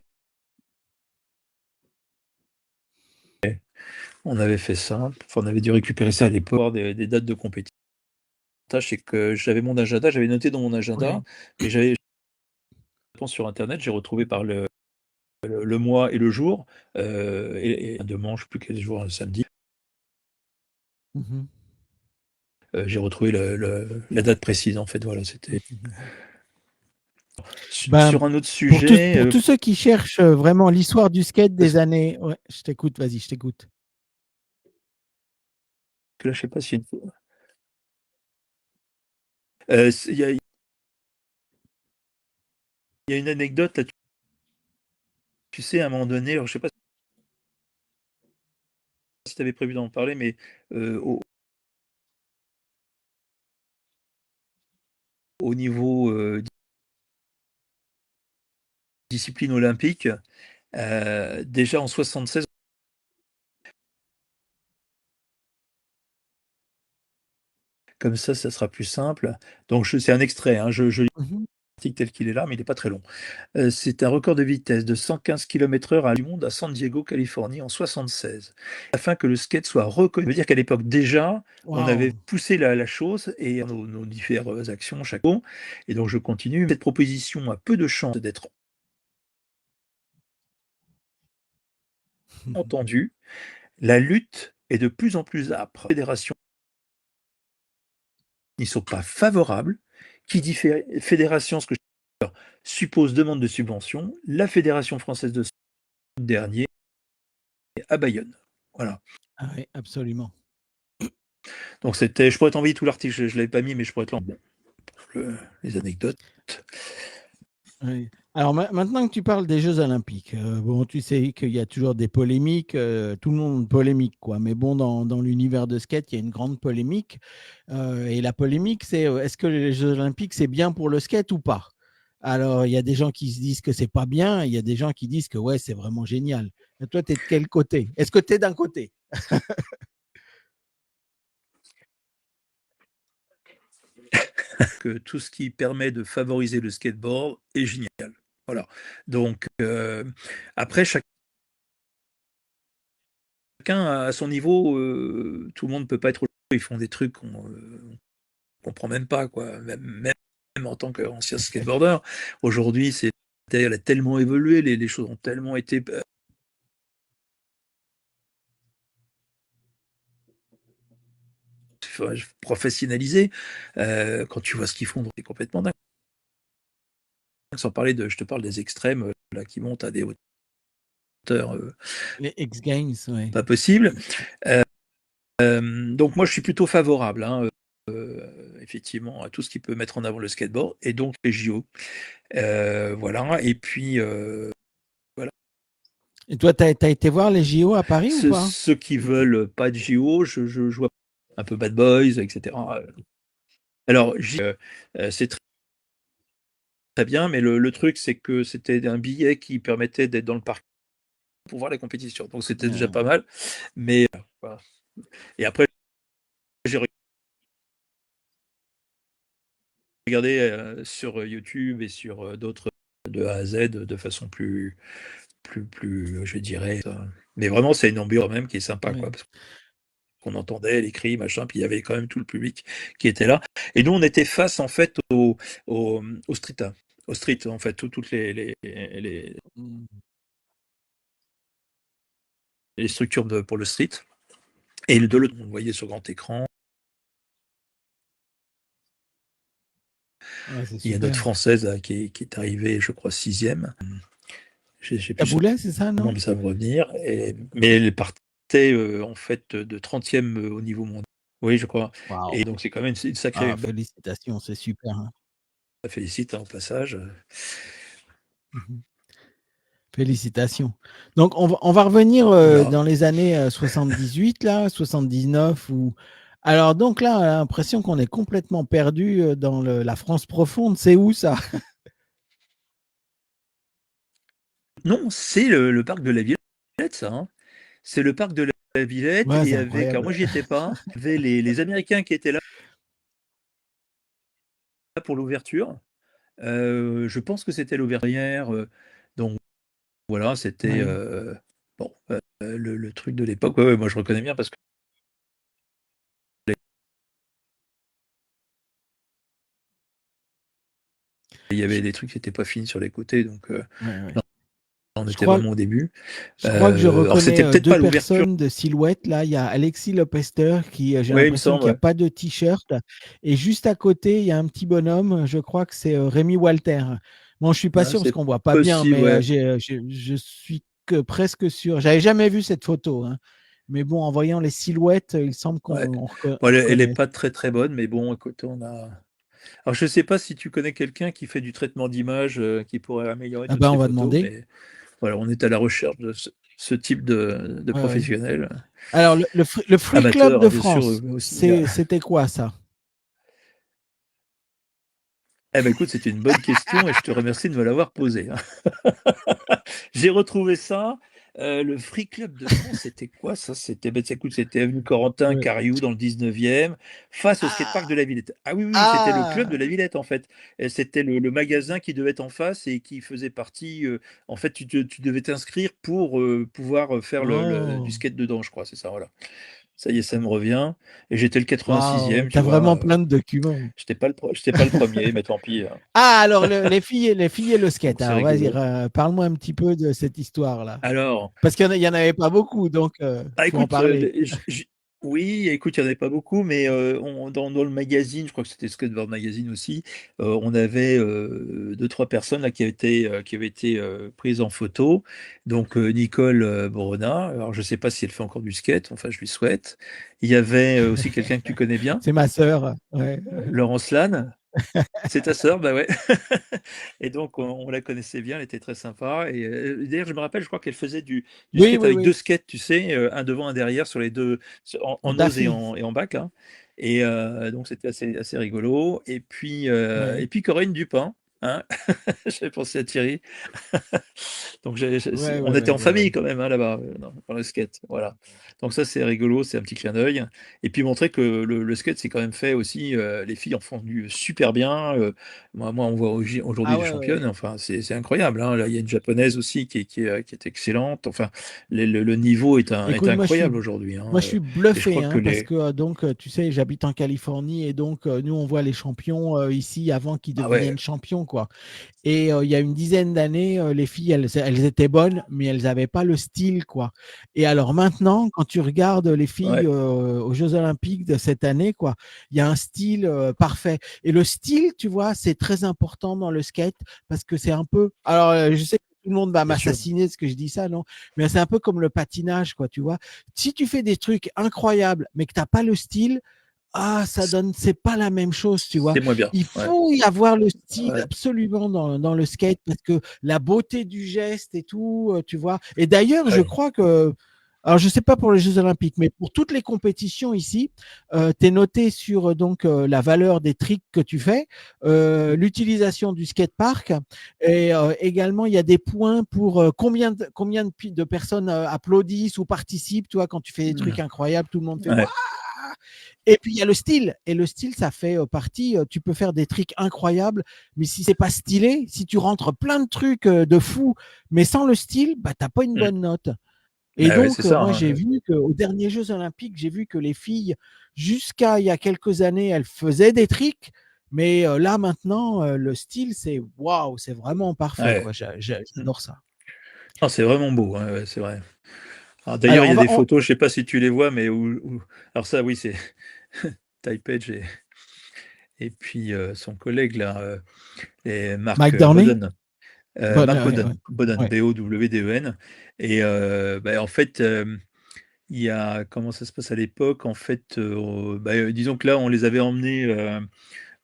on avait fait ça. Enfin, on avait dû récupérer ça à l'époque, des dates de compétition. C'est que j'avais mon agenda, j'avais noté dans mon agenda, Ouais. mais j'avais sur internet, j'ai retrouvé par le mois et le jour, et demain, je sais plus quel jour, un samedi, Mhm. j'ai retrouvé la date précise en fait. Voilà, c'était Mhm. Ben, sur un autre sujet. pour tous ceux qui cherchent vraiment l'histoire du skate Parce des années. Ouais, je t'écoute, vas-y, je t'écoute. que là, je sais pas s'il y a il y a une anecdote là. Tu sais, à un moment donné, alors, je sais pas si tu avais prévu d'en parler, mais au niveau discipline olympique. Déjà en 76. Comme ça sera plus simple. Donc c'est un extrait, hein, je lis Mmh. l'article tel qu'il est là, mais il n'est pas très long. C'est un record de vitesse de 115 km/h du monde à San Diego, Californie, en 76. Afin que le skate soit reconnu. Ça veut dire qu'à l'époque, déjà, on avait Waouh! poussé la chose et nos différentes actions chaque jour. Et donc, je continue. Cette proposition a peu de chances d'être entendue. La lutte est de plus en plus âpre. Les fédérations n'y sont pas favorables. Qui dit fédération, ce que je suppose demande de subvention. La Fédération française de skate dernier à Bayonne. Voilà. Ah oui, absolument. Donc c'était, je pourrais t'envoyer tout l'article, je l'avais pas mis, mais je pourrais te l'envoyer. Les anecdotes. Oui. Alors maintenant que tu parles des Jeux Olympiques, bon, tu sais qu'il y a toujours des polémiques, tout le monde polémique, quoi. Mais bon, dans l'univers de skate, il y a une grande polémique. Et la polémique, c'est est-ce que les Jeux Olympiques, c'est bien pour le skate ou pas? Alors, il y a des gens qui se disent que c'est pas bien, il y a des gens qui disent que ouais, c'est vraiment génial. Et toi, tu es de quel côté? Est-ce que tu es d'un côté? Que tout ce qui permet de favoriser le skateboard est génial. Voilà. Donc après, chacun à son niveau, tout le monde ne peut pas être. Ils font des trucs qu'on comprend même pas, quoi. Même en tant qu'ancien skateboarder. Aujourd'hui, elle a tellement évolué, les choses ont tellement été professionnalisées. Quand tu vois ce qu'ils font, c'est complètement dingue. Sans parler je te parle des extrêmes là, qui montent à des hauteurs Les X Games, ouais. pas possibles. Donc moi, je suis plutôt favorable, hein, effectivement, à tout ce qui peut mettre en avant le skateboard et donc les JO. Voilà. Et puis voilà. Et toi, tu as été voir les JO à Paris ou pas? Ceux qui veulent pas de JO, je vois un peu Bad Boys, etc. Alors, c'est très bien, mais le truc, c'est que c'était un billet qui permettait d'être dans le parc pour voir la compétition. Donc c'était déjà pas mal. Mais voilà. Et après, j'ai regardé sur YouTube et sur d'autres de A à Z de façon plus, je dirais. Mais vraiment, c'est une ambiance même qui est sympa, quoi. Oui. Parce qu'on entendait les cris, machin, puis il y avait quand même tout le public qui était là. Et nous, on était face, en fait, au street. Au street, en fait, toutes Mm. les structures pour le street. Et de l'autre, on voyait sur grand écran. Ouais, c'est Il y a notre super. Française qui est arrivée, je crois, sixième. Je sais plus son Taboulet, c'est ça, nom, non? mais ça va me revenir. Mais elle partait, en fait, de 30e au niveau mondial. Oui, je crois. Waouh. Et donc, c'est quand même une sacrée. Ah, félicitations, c'est super, hein. Ça félicite, hein, au passage. Mhm. Félicitations. Donc, on va revenir Voilà. dans les années 78, là, 79. Alors, donc là, on a l'impression qu'on est complètement perdu dans la France profonde. C'est où ça? Non, c'est le parc de la Villette, ça, hein. C'est le parc de la Villette Ouais, et c'est avec, alors incroyable. moi j'y étais pas, il y avait les Américains qui étaient là pour l'ouverture. Je pense que c'était l'ouverture. Donc voilà, c'était Oui. bon, le truc de l'époque. Ouais, ouais, moi je reconnais bien parce qu'il y avait des trucs qui n'étaient pas finis sur les côtés, donc Ouais, ouais. non, on Je était crois, vraiment au début. Je crois que je Alors reconnais c'était peut-être deux pas l'ouverture, personnes de silhouette. Là, il y a Alexis Lopester qui, j'ai oui, il me l'impression semble, qu'il n'y a ouais. pas de t-shirt. Et juste à côté, il y a un petit bonhomme. Je crois que c'est Rémi Walter. Bon, je suis pas Ah, sûr parce c'est qu'on voit pas bien, possible, mais ouais. je suis presque sûr. J'avais jamais vu cette photo, hein. Mais bon, en voyant les silhouettes, il semble Ouais. on Bon, elle est reconnaît. pas très très bonne, mais bon, écoute, on a. Alors, je sais pas si tu connais quelqu'un qui fait du traitement d'image qui pourrait améliorer Ah toutes ben, on ces va photos, demander. mais voilà, on est à la recherche de ce type de Ouais, ouais. professionnel. Alors, le Free Club Amateur, de hein, bien sûr, France, aussi, hein. c'était quoi ça? Eh ben écoute, c'était une bonne question et je te remercie de me l'avoir posée, hein. J'ai retrouvé ça. Le Free Club de Caen, c'était quoi ça? C'était, ben, écoute, c'était avenue Corentin Ouais. Cariou dans le 19e, face au skatepark de Ah! la Villette. Ah oui, oui, c'était le club de Ah! la Villette en fait. Et c'était le magasin qui devait être en face et qui faisait partie. En fait, tu devais t'inscrire pour pouvoir faire du Oh! skate dedans, je crois. C'est ça, voilà. Ça y est, ça me revient. Et j'étais le Waouh! 86e, tu Tu vraiment vois. plein de documents. J'étais pas le premier, mais tant pis, hein. Ah, alors les filles et le Donc skate. c'est Alors vas-y, rigolo. parle-moi un petit peu de cette histoire-là. Alors, Parce qu'il y en avait pas beaucoup, donc ah faut en écoute, parler. oui, écoute, il n'y en avait pas beaucoup, mais dans le magazine, je crois que c'était Skateboard Magazine aussi, on avait deux, trois personnes là, qui avaient été prises en photo. Donc Nicole Borona, alors je ne sais pas si elle fait encore du skate, enfin je lui souhaite. Il y avait aussi quelqu'un que tu connais bien, C'est ma sœur. Ouais. Laurence Lane. C'est ta sœur, bah ouais. Et donc, on la connaissait bien, elle était très sympa. Et d'ailleurs, je me rappelle, je crois qu'elle faisait du Oui, skate oui, avec deux oui. skates, tu sais, un devant, un derrière, sur les deux, En en nose et Daffy. en bac, hein. Et donc, c'était assez rigolo. Et Ouais. puis Corinne Dupin, hein. J'avais pensé à Thierry. Donc Ouais, on ouais, était ouais, en ouais, famille ouais. quand même, hein, là-bas, dans le skate. Voilà. Donc ça c'est rigolo, c'est un petit clin d'œil. Et puis montrer que le skate c'est quand même fait aussi, les filles en font du super bien. Moi on voit aujourd'hui Ah des ouais, ouais, championnes, ouais. enfin c'est incroyable, hein. Là il y a une japonaise aussi qui est excellente. Enfin le niveau est Écoute, incroyable aujourd'hui, hein. moi, je suis Et je bluffé, crois que hein, parce les... que donc, tu sais, j'habite en Californie et donc nous, on voit les champions ici avant qu'ils Ah ouais, deviennent champions, quoi. Et il y a une dizaine d'années, les filles, elles étaient bonnes, mais elles n'avaient pas le style, quoi. Et alors maintenant, quand tu regardes les filles ouais, aux Jeux Olympiques de cette année, quoi, il y a un style parfait. Et le style, tu vois, c'est très important dans le skate parce que c'est un peu. Alors, je sais que tout le monde va bien sûr. m'assassiner ce que je dis ça, non? Mais c'est un peu comme le patinage, quoi, tu vois. Si tu fais des trucs incroyables, mais que tu n'as pas le style, ah, ça donne, c'est pas la même chose, tu vois. C'est moins bien. Il Ouais, faut y avoir le style ouais, absolument dans le skate parce que la beauté du geste et tout, tu vois. Et d'ailleurs, je ouais. crois que, alors je sais pas pour les Jeux Olympiques, mais pour toutes les compétitions ici, tu es noté sur donc la valeur des tricks que tu fais, l'utilisation du skatepark et également il y a des points pour combien de personnes applaudissent ou participent, tu vois, quand tu fais des trucs incroyables, tout le monde fait waouh. Ouais, Et puis il y a le style. Et le style, ça fait partie. Tu peux faire des tricks incroyables, mais si c'est pas stylé, si tu rentres plein de trucs de fou, mais sans le style, bah t'as pas une mm. bonne note. Et Ah ouais, c'est donc ça, moi hein. j'ai vu qu'aux derniers Jeux Olympiques, j'ai vu que les filles, jusqu'à il y a quelques années, elles faisaient des tricks, mais là maintenant, le style, c'est waouh, c'est vraiment parfait Ouais. quoi. Mm. J'adore ça. Ah, c'est vraiment beau, hein, ouais, c'est vrai. Alors, d'ailleurs, Alors il y on a va, des photos, je sais pas si tu les vois, mais alors ça, oui, c'est Typage et puis son collègue là, et Marc Mike Dorney, Boden, bonne, Marc ouais, ouais, Boden, ouais. Bowden. Et bah, en fait, il y a comment ça se passe à l'époque? En fait, bah, disons que là, on les avait emmenés.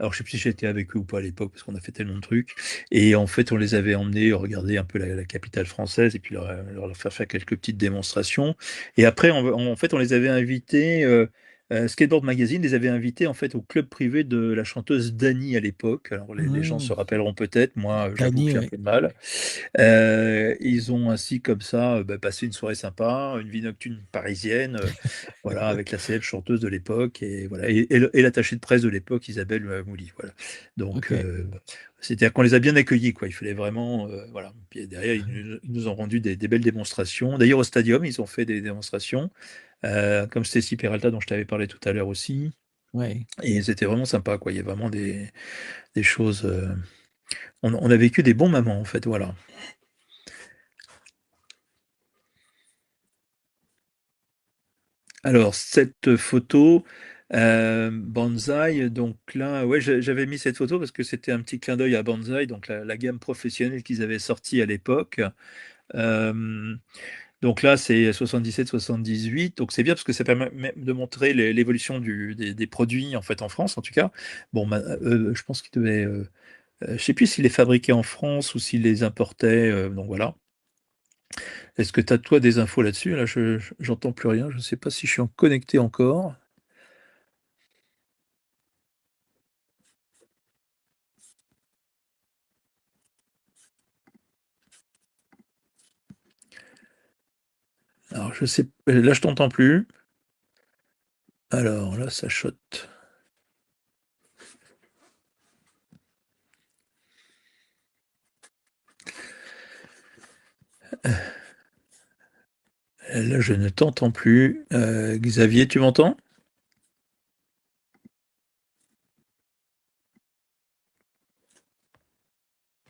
Alors, je sais plus si j'étais avec eux ou pas à l'époque, parce qu'on a fait tellement de trucs. Et en fait, on les avait emmenés regarder un peu la capitale française et puis leur faire quelques petites démonstrations. Et après, en fait, on les avait invités. Skateboard Magazine les avait invités en fait au club privé de la chanteuse Dani à l'époque. Alors les gens se Mmh. rappelleront peut-être, moi j'avoue que Dany, j'ai un ouais. peu de mal. Ils ont ainsi comme ça bah, passé une soirée sympa, une vie nocturne parisienne, voilà, avec la célèbre chanteuse de l'époque et voilà et l'attachée de presse de l'époque, Isabelle Mouly, voilà. Donc Ok. c'est-à-dire qu'on les a bien accueillis, quoi. Il fallait vraiment, voilà. Puis derrière, ils nous ont rendu des belles démonstrations. D'ailleurs, au stadium, ils ont fait des démonstrations, comme Stacy Peralta dont je t'avais parlé tout à l'heure aussi. Ouais. Et c'était vraiment sympa, quoi. Il y a vraiment des choses. On a vécu des bons moments, en fait, voilà. Alors, cette photo, Banzai, donc là, ouais, j'avais mis cette photo parce que c'était un petit clin d'œil à Banzai, donc la gamme professionnelle qu'ils avaient sortie à l'époque. Euh, donc là, c'est 77-78, donc c'est bien parce que ça permet même de montrer l'évolution des produits en fait en France, en tout cas. Bon, je pense qu'ils devaient, je sais plus s'ils les fabriquaient en France ou s'ils les importaient, donc voilà. Est-ce que tu as toi des infos là-dessus? Là, j'entends plus rien, je ne sais pas si je suis en connecté encore. Alors, je sais, là, je t'entends plus. Alors, là, ça chote. Là, je ne t'entends plus. Xavier, tu m'entends?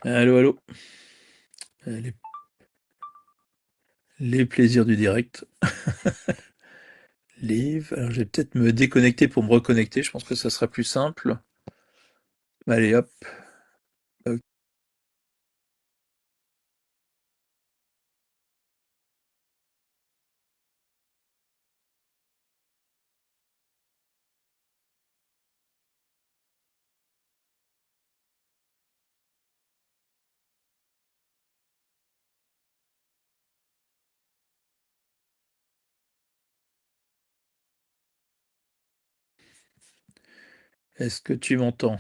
Allô, allô. Les, les plaisirs du direct. Live. Alors, je vais peut-être me déconnecter pour me reconnecter. Je pense que ça sera plus simple. Allez, hop. Ok. Est-ce que tu m'entends?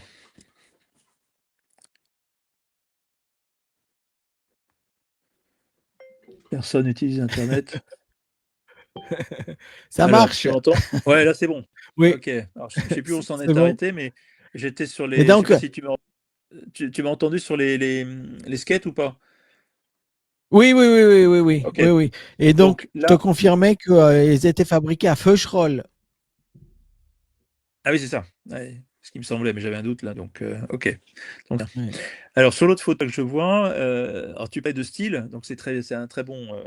Personne n'utilise Internet. Ça Alors, marche. tu m'entends? Ouais, là, c'est bon. Oui, Ok. Alors, je ne sais plus où on s'en c'est est bon. arrêté, mais j'étais sur Et les. Je sais donc, pas si tu m'as entendu sur les skates ou pas? oui, oui, oui, oui, oui, oui, Ok. oui, oui. Et donc, Donc je te là, confirmais qu'ils étaient fabriqués à Feucherolles. ah oui, c'est ça. Ouais, ce qui me semblait, mais j'avais un doute là. Donc, ok. Donc, Ouais. alors sur l'autre photo que je vois, alors tu parlais de style, donc c'est un très bon,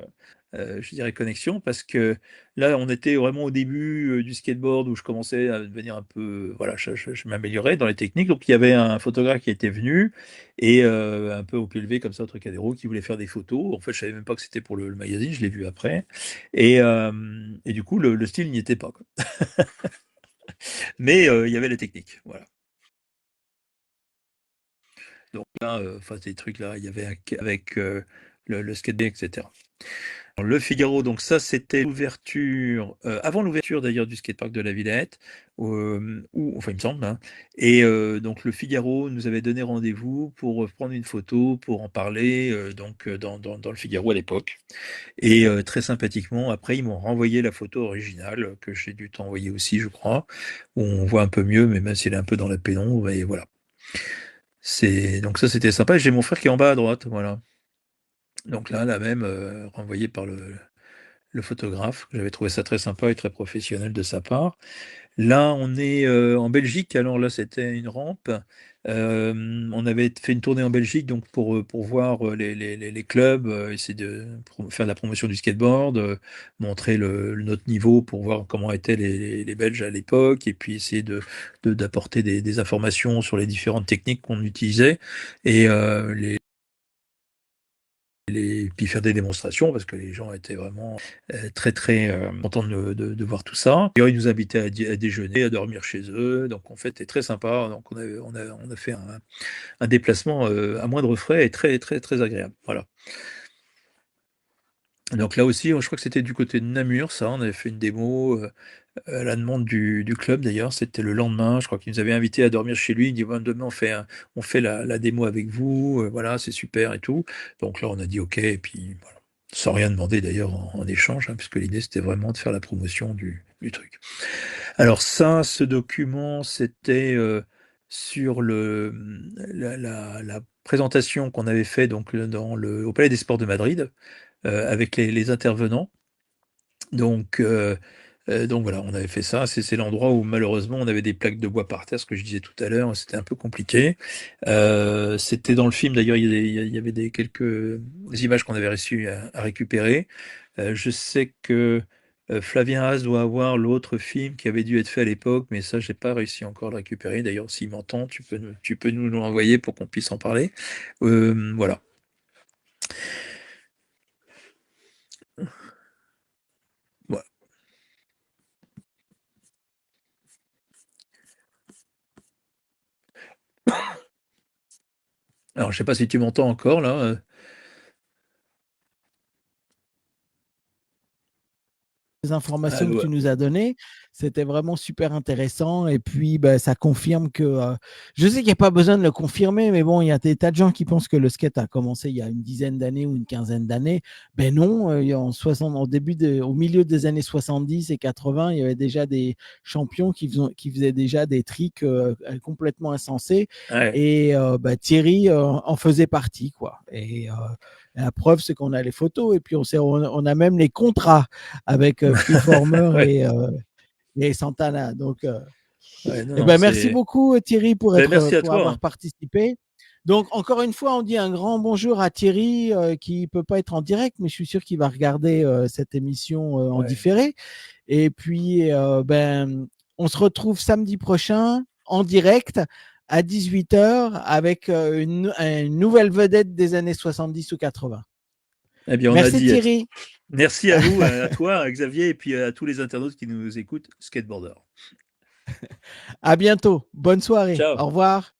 je dirais connexion parce que là on était vraiment au début, du skateboard où je commençais à devenir un peu, voilà, je m'améliorais dans les techniques. Donc il y avait un photographe qui était venu et un peu au pied levé comme ça au Trocadéro qui voulait faire des photos. En fait, je savais même pas que c'était pour le magazine, je l'ai vu après et du coup le style n'y était pas, quoi. Mais il y avait les techniques, voilà. Donc là, enfin ces trucs-là, il y avait avec, le skateboard et cetera. Le Figaro, donc ça c'était l'ouverture, avant l'ouverture d'ailleurs du skatepark de la Villette, où enfin il me semble, hein, et donc le Figaro nous avait donné rendez-vous pour, prendre une photo, pour en parler, donc dans le Figaro à l'époque et très sympathiquement après ils m'ont renvoyé la photo originale, que j'ai dû t'envoyer aussi je crois, où on voit un peu mieux, mais même si elle est un peu dans la pénombre et voilà. C'est donc ça c'était sympa et j'ai mon frère qui est en bas à droite, voilà. Donc là, la même, renvoyée par le photographe. J'avais trouvé ça très sympa et très professionnel de sa part. Là, on est, en Belgique, alors là, c'était une rampe. On avait fait une tournée en Belgique donc pour voir, les clubs, essayer de faire de la promotion du skateboard, montrer notre niveau pour voir comment étaient les Belges à l'époque et puis essayer d'apporter des informations sur les différentes techniques qu'on utilisait et puis faire des démonstrations parce que les gens étaient vraiment très très contents de voir tout ça. Et ils nous invitaient à déjeuner, à dormir chez eux. Donc en fait, c'était très sympa. Donc on a fait un déplacement à moindre frais et très très très agréable. Voilà. Donc là aussi, je crois que c'était du côté de Namur, ça. On avait fait une démo à la demande du club d'ailleurs. C'était le lendemain. Je crois qu'il nous avait invités à dormir chez lui. Il dit, bon, demain on fait la démo avec vous. Voilà, c'est super et tout. Donc là, on a dit OK. Et puis voilà. Sans rien demander d'ailleurs en échange, hein, puisque l'idée c'était vraiment de faire la promotion du truc. Alors ça, ce document, c'était sur la présentation qu'on avait fait donc au Palais des Sports de Madrid avec les intervenants. Donc, donc voilà, on avait fait ça. C'est l'endroit où malheureusement on avait des plaques de bois par terre, ce que je disais tout à l'heure, c'était un peu compliqué. C'était dans le film d'ailleurs, il y avait quelques images qu'on avait réussi à récupérer. Je sais que Flavien Haas doit avoir l'autre film qui avait dû être fait à l'époque, mais ça j'ai pas réussi encore à le récupérer. D'ailleurs, s'il m'entend, tu peux nous l'envoyer pour qu'on puisse en parler. Voilà. Voilà. Alors je sais pas si tu m'entends encore là. informations que ouais. tu nous as données. C'était vraiment super intéressant. Et puis, ben, ça confirme que. Je sais qu'il n'y a pas besoin de le confirmer, mais bon, il y a des tas de gens qui pensent que le skate a commencé il y a une dizaine d'années ou une quinzaine d'années. Ben non, au milieu des années 70 et 80, il y avait déjà des champions qui faisaient déjà des tricks complètement insensés. Ouais. Et ben, Thierry en faisait partie, quoi. Et la preuve, c'est qu'on a les photos et puis on a même les contrats avec Freeformer Ouais. et Santana. Donc, Ouais, non, eh non, ben, merci c'est. beaucoup Thierry Ben, merci à pour toi, avoir hein. participé. Donc, encore une fois, on dit un grand bonjour à Thierry qui ne peut pas être en direct, mais je suis sûr qu'il va regarder cette émission en Ouais. différé. Et puis, ben, on se retrouve samedi prochain en direct à 18h avec une nouvelle vedette des années 70 ou 80. Eh bien, on a Merci dit. Thierry. Merci à vous, à toi, à Xavier, et puis à tous les internautes qui nous écoutent, skateboarders. À bientôt. Bonne soirée. Ciao. Au revoir.